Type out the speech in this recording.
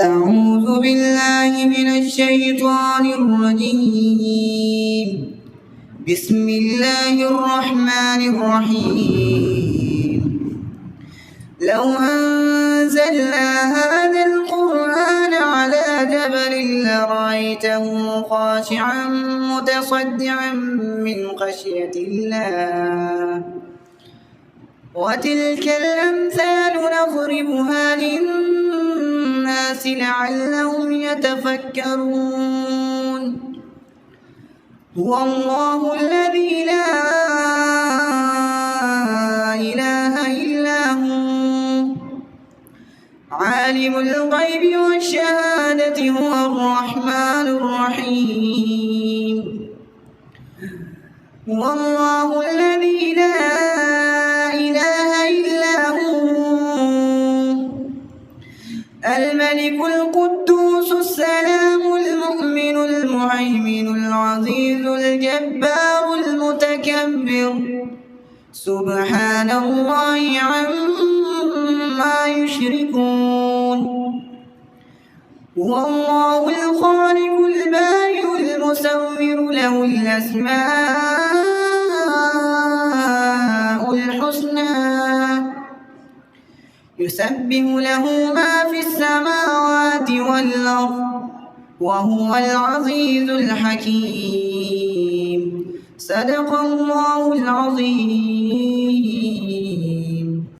أعوذ بالله من الشيطان الرجيم. بسم الله الرحمن الرحيم. لو أنزلنا هذا القرآن على جبل لرأيته خاشعا متصدعا من خشية الله. وتلك الأمثال نضربها للناس لعلهم يتفكرون. هو الله الذي لا إله إلا هو عالم الغيب والشهادة هو الرحمن الرحيم. هو الله الذي لا إله إلا هو الملك القدوس السلام المؤمن المهيمن العزيز الجبار المتكبر سبحان الله عما يشركون. هو الله الخالق البارئ المصور له الأسماء الحسنى يسبح له ما في السماوات والأرض وهو العزيز الحكيم. صدق الله العظيم.